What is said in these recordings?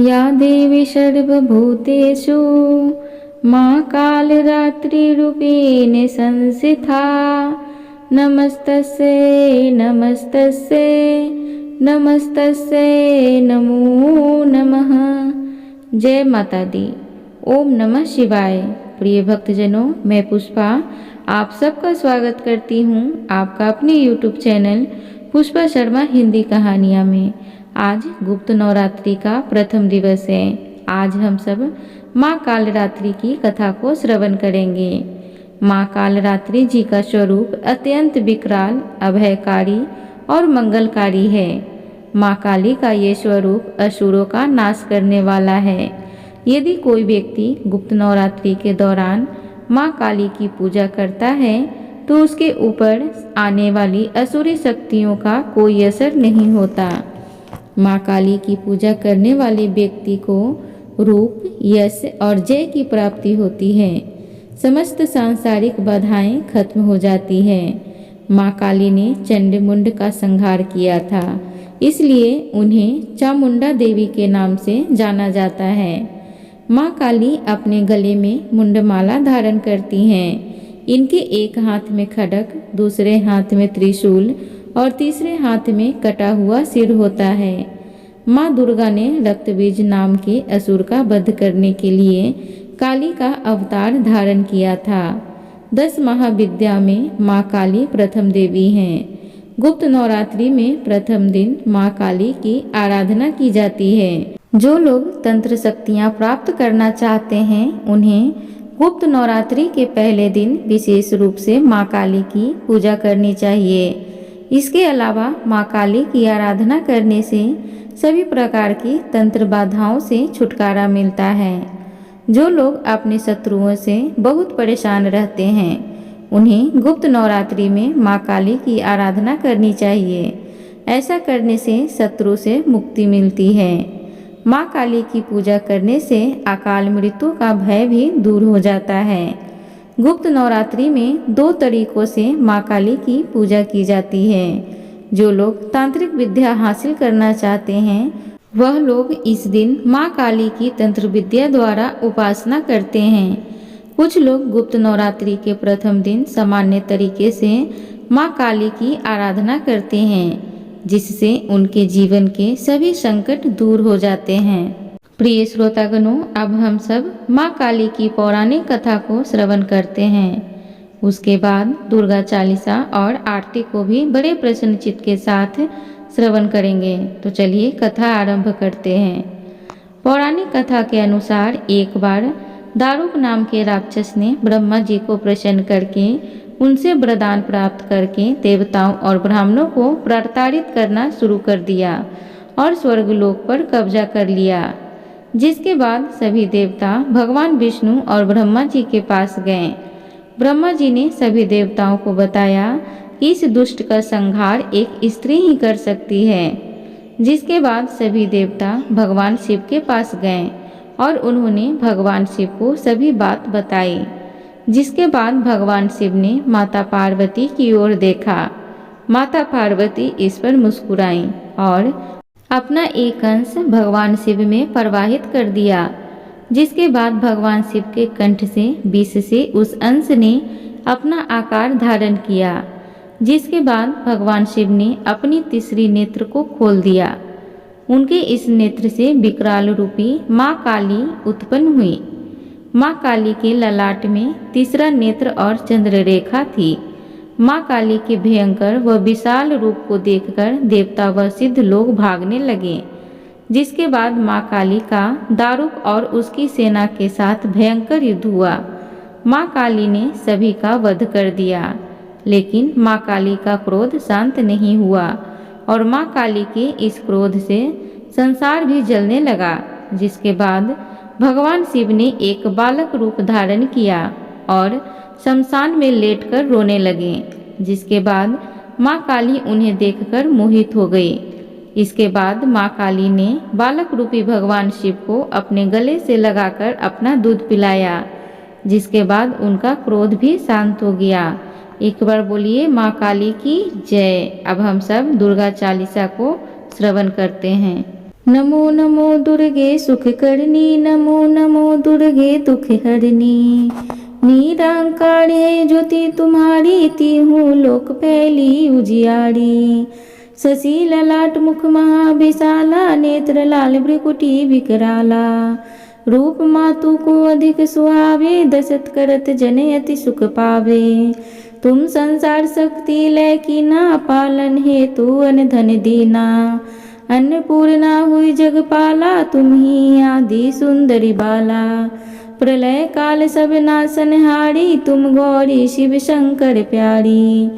या देवी सर्वभूतेषु मां कालरात्रिरूपेण संस्थिता। नमस्तस्यै नमस्तस्यै नमस्तस्यै नमो नमः। जय माता दी। ओम नमः शिवाय। प्रिय भक्तजनों, मैं पुष्पा आप सबका स्वागत करती हूँ आपका अपने YouTube चैनल पुष्पा शर्मा हिंदी कहानियाँ में। आज गुप्त नवरात्रि का प्रथम दिवस है। आज हम सब माँ कालरात्रि की कथा को श्रवण करेंगे। माँ कालरात्रि जी का स्वरूप अत्यंत विकराल, अभयकारी और मंगलकारी है। माँ काली का ये स्वरूप असुरों का नाश करने वाला है। यदि कोई व्यक्ति गुप्त नवरात्रि के दौरान माँ काली की पूजा करता है तो उसके ऊपर आने वाली असुरी शक्तियों का कोई असर नहीं होता। माँ काली की पूजा करने वाले व्यक्ति को रूप, यश और जय की प्राप्ति होती है। समस्त सांसारिक बाधाएं खत्म हो जाती है। माँ काली ने चंडमुंड का संहार किया था, इसलिए उन्हें चामुंडा देवी के नाम से जाना जाता है। माँ काली अपने गले में मुंडमाला धारण करती हैं। इनके एक हाथ में खड्ग, दूसरे हाथ में त्रिशूल और तीसरे हाथ में कटा हुआ सिर होता है। माँ दुर्गा ने रक्तबीज नाम के असुर का वध करने के लिए काली का अवतार धारण किया था। 10 महाविद्या में माँ काली प्रथम देवी हैं। गुप्त नवरात्रि में प्रथम दिन माँ काली की आराधना की जाती है। जो लोग तंत्र शक्तियाँ प्राप्त करना चाहते हैं उन्हें गुप्त नवरात्रि के पहले दिन विशेष रूप से माँ काली की पूजा करनी चाहिए। इसके अलावा माँ काली की आराधना करने से सभी प्रकार की तंत्र बाधाओं से छुटकारा मिलता है। जो लोग अपने शत्रुओं से बहुत परेशान रहते हैं उन्हें गुप्त नवरात्रि में माँ काली की आराधना करनी चाहिए। ऐसा करने से शत्रु से मुक्ति मिलती है। माँ काली की पूजा करने से अकाल मृत्यु का भय भी दूर हो जाता है। गुप्त नवरात्रि में 2 तरीकों से माँ काली की पूजा की जाती है। जो लोग तांत्रिक विद्या हासिल करना चाहते हैं वह लोग इस दिन माँ काली की तंत्र विद्या द्वारा उपासना करते हैं। कुछ लोग गुप्त नवरात्रि के प्रथम दिन सामान्य तरीके से माँ काली की आराधना करते हैं, जिससे उनके जीवन के सभी संकट दूर हो जाते हैं। प्रिय श्रोतागणों, अब हम सब माँ काली की पौराणिक कथा को श्रवण करते हैं। उसके बाद दुर्गा चालीसा और आरती को भी बड़े प्रसन्नचित्त के साथ श्रवण करेंगे। तो चलिए कथा आरंभ करते हैं। पौराणिक कथा के अनुसार एक बार दारुक नाम के राक्षस ने ब्रह्मा जी को प्रसन्न करके उनसे वरदान प्राप्त करके देवताओं और ब्राह्मणों को प्रताड़ित करना शुरू कर दिया और स्वर्गलोक पर कब्जा कर लिया। जिसके बाद सभी देवता भगवान विष्णु और ब्रह्मा जी के पास गए। ब्रह्मा जी ने सभी देवताओं को बताया कि इस दुष्ट का संहार एक स्त्री ही कर सकती है। जिसके बाद सभी देवता भगवान शिव के पास गए और उन्होंने भगवान शिव को सभी बात बताई। जिसके बाद भगवान शिव ने माता पार्वती की ओर देखा। माता पार्वती इस पर मुस्कुराई और अपना एक अंश भगवान शिव में प्रवाहित कर दिया। जिसके बाद भगवान शिव के कंठ से विष से उस अंश ने अपना आकार धारण किया। जिसके बाद भगवान शिव ने अपनी तीसरी नेत्र को खोल दिया। उनके इस नेत्र से विकराल रूपी माँ काली उत्पन्न हुई। माँ काली के ललाट में तीसरा नेत्र और चंद्ररेखा थी। माँ काली के भयंकर व विशाल रूप को देखकर देवता व सिद्ध लोग भागने लगे। जिसके बाद माँ काली का दारुक और उसकी सेना के साथ भयंकर युद्ध हुआ। माँ काली ने सभी का वध कर दिया, लेकिन माँ काली का क्रोध शांत नहीं हुआ और माँ काली के इस क्रोध से संसार भी जलने लगा। जिसके बाद भगवान शिव ने एक बालक रूप धारण किया और शमशान में लेटकर रोने लगे। जिसके बाद माँ काली उन्हें देखकर मोहित हो गई। इसके बाद माँ काली ने बालक रूपी भगवान शिव को अपने गले से लगाकर अपना दूध पिलाया। जिसके बाद उनका क्रोध भी शांत हो गया। एक बार बोलिए माँ काली की जय। अब हम सब दुर्गा चालीसा को श्रवण करते हैं। नमो नमो दुर्गे सुख करनी, नमो नमो दुर्गे दुख हरनी। निरंकार है ज्योति तुम्हारी, तीहूँ लोक फैली उजियारी। शशि ललाट मुख महाविशाला, नेत्र लाल भ्रिकुटी विकराला। रूप मातु को अधिक सुहावे, दशरथ करत जन अति सुख पावे। तुम संसार शक्ति लय कीना, पालन हेतु अन धन दीना। अन्नपूर्णा हुई जगपाला, तुम ही आदि सुंदरी बाला। प्रलय काल सब नाशनहारी, तुम गौरी शिव शंकर प्यारी।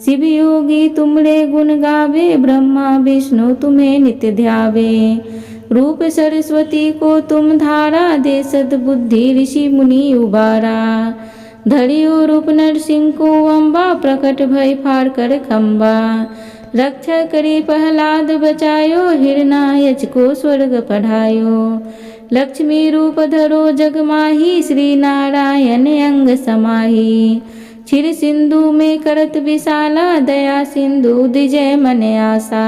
शिव योगी तुमरे गुण गावे, ब्रह्मा विष्णु तुम्हें नित्य ध्यावे। रूप सरस्वती को तुम धारा, दे सद्बुद्धि ऋषि मुनि उबारा। धरियो रूप नरसिंह को अम्बा, प्रकट भय फाड़ कर खम्बा। रक्षा करे प्रहलाद बचायो, हिरणायच को स्वर्ग पढ़ायो। लक्ष्मी रूप धरो जग माही, श्री नारायण अंग समाही। क्षीर सिंधु में करत विशाला, दया सिंधु दिजय मन आशा।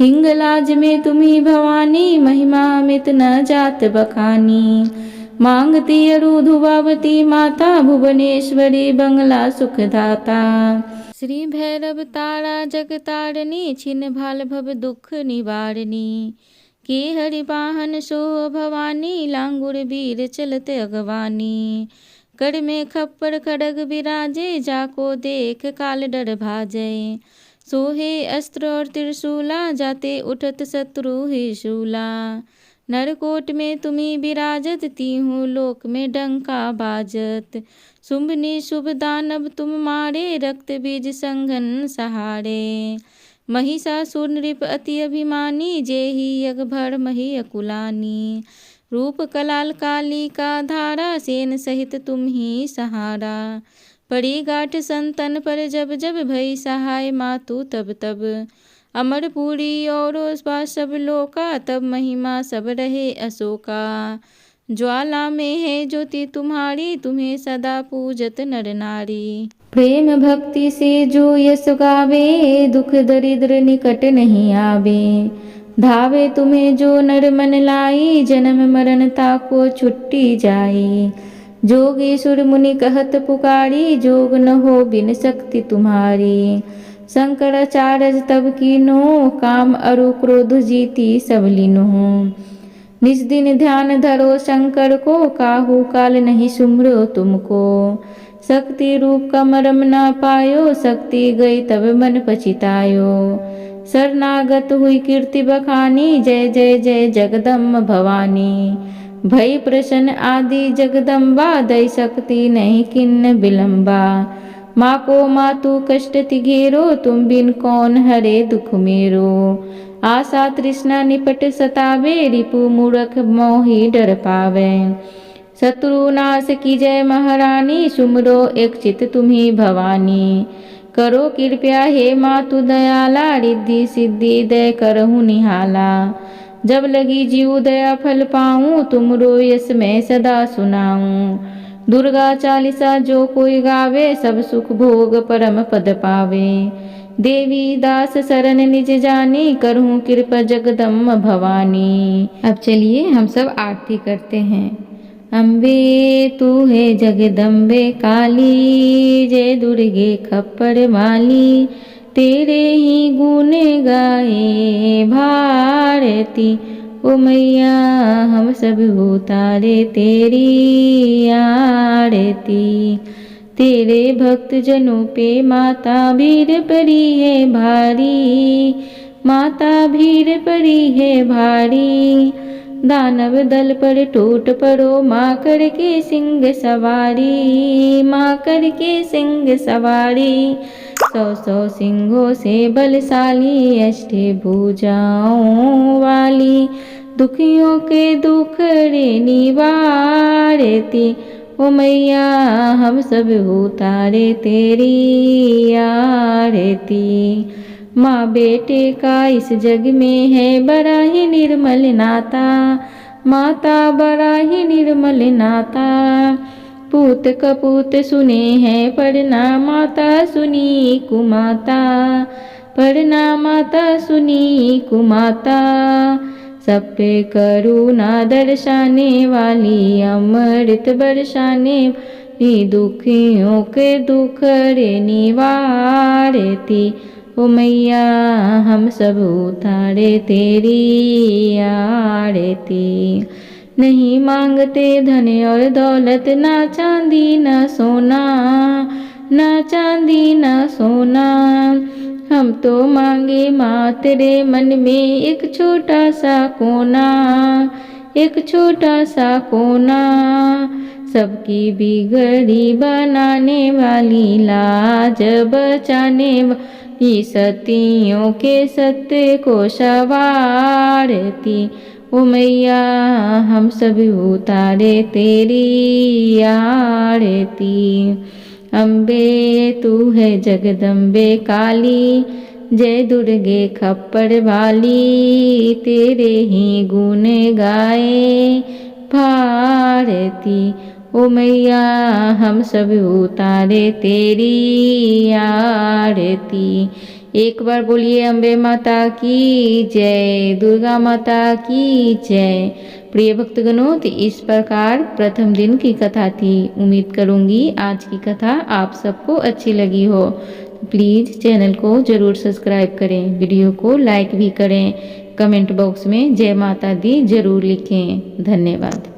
हिंगलाज में तुम्ही भवानी, महिमा अमित न जात बखानी। मांगती अरु धुवावती माता, भुवनेश्वरी बंगला सुखदाता। श्री भैरव तारा जगतारिणी, छिन्न भाल भव दुख निवारिणी। के हरि वाहन सो भवानी, लांगुर वीर चलत अगवानी। कर में खप्पर खड़ग विराजे, जाको देख काल डर भाजे। सोहे अस्त्र और त्रिशूला, जाते उठत शत्रु ही शूला। नरकोट में तुम्ही विराजत, तीहूँ लोक में डंका बाजत। शुंभ निशुभ दानव तुम मारे, रक्त बीज संघन सहारे। महिषासुर नृप अति अभिमानी, जेहि यज्ञ भर मही अकुलानी। रूप कलाल काली का धारा, सेन सहित तुम ही सहारा। पड़ी गाठ संतन पर जब जब, भई सहाय मातु तब तब। अमरपुरी और सब लोका, तब महिमा सब रहे अशोका। ज्वाला में है ज्योति तुम्हारी, तुम्हें सदा पूजत नर नारी। प्रेम भक्ति से जो यश गावे, दुख दरिद्र निकट नहीं आवे। धावे तुम्हें जो नर मन लाई, जन्म मरण ताको छुट्टी जाई। जोगेश्वर मुनि कहत पुकारी, जोग न हो बिन शक्ति तुम्हारी। शंकराचार्य तब कीनो, काम अरु क्रोध जीती सब लीनो। निज दिन ध्यान धरो शंकर को, काहू काल नहीं सुमरो तुमको। शक्ति रूप का मरम न पायो, शक्ति गई तब मन पछितायो। शरणागत हुई कीर्ति बखानी, जय जय जय जगदम्ब भवानी। भई प्रसन्न आदि जगदम्बा, दई शक्ति नहीं किन्न विलंबा। माँ को मातु कष्ट तिघेरो, तुम बिन कौन हरे दुख मेरो। आशा तृष्णा निपट सतावे, रिपु मूर्ख मोहि डर पावे। शत्रु नाश की जय महारानी, सुमरो एक चित तुम्ही भवानी। करो कृपया हे मातु दयाला, रिद्धि सिद्धि दय करहु निहाला। जब लगी जीव दया फल पाऊँ, तुमरो यश मैं सदा सुनाऊँ। दुर्गा चालीसा जो कोई गावे, सब सुख भोग परम पद पावे। देवी दास शरण निज जानी, करहूँ कृपा जगदम्ब भवानी। अब चलिए हम सब आरती करते हैं। अम्बे तू है जगदम्बे काली, जय दुर्गे खप्पर माली। तेरे ही गुण गाए भारती, ओ मैया हम सब उतारे तेरी आरती। तेरे भक्त जनों पे माता भीड़ पड़ी है भारी, माता भीड़ पड़ी है भारी। दानव दल पर टूट पड़ो, माँ करके सिंह सवारी, माँ करके सिंह सवारी। 100 सिंहों से बलशाली, अष्टभुजाओं वाली। दुखियों के दुखड़े निवारती, ओ मैया हम सब उतारे तेरी आरती। माँ बेटे का इस जग में है बड़ा ही निर्मल नाता, माता बड़ा ही निर्मल नाता। पूत कपूत सुने हैं पढ़ना, माता सुनी कुमाता, पढ़ना माता सुनी कुमाता। सब पे करुणा दर्शाने वाली, अमृत बरसाने वाली, दुखियों के दुख रे निवारती। ओ मैया हम सब उतारे तेरी आरती। नहीं मांगते धन और दौलत, ना चांदी ना सोना, ना चांदी ना सोना। हम तो मांगे माँ तेरे मन में एक छोटा सा कोना, एक छोटा सा कोना। सबकी बिगड़ी बनाने वाली, लाज बचाने वाली, सतियों के सत्य को संवारती। ओ मैया हम सब उतारे तेरी आरती। अम्बे तू है जगदम्बे काली, जय दुर्गे खप्पर वाली, तेरे ही गुण गाए भारती। ओ मैया हम सब उतारे तेरी आरती। एक बार बोलिए अम्बे माता की जय, दुर्गा माता की जय। प्रिय भक्तगणों, तो इस प्रकार प्रथम दिन की कथा थी। उम्मीद करूंगी आज की कथा आप सबको अच्छी लगी हो। प्लीज़ चैनल को ज़रूर सब्सक्राइब करें, वीडियो को लाइक भी करें, कमेंट बॉक्स में जय माता दी ज़रूर लिखें। धन्यवाद।